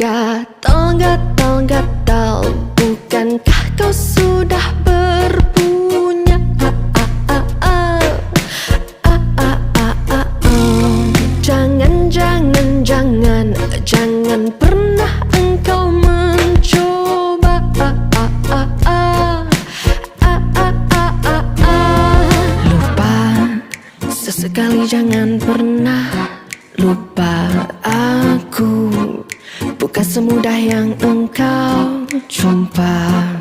Gatal, gatal, bukankah kau sudah berpunya? Jangan, jangan, jangan, jangan pernah engkau mencoba. Lupa, sesekali jangan pernah lupa aku. Bukan semudah yang engkau jumpa.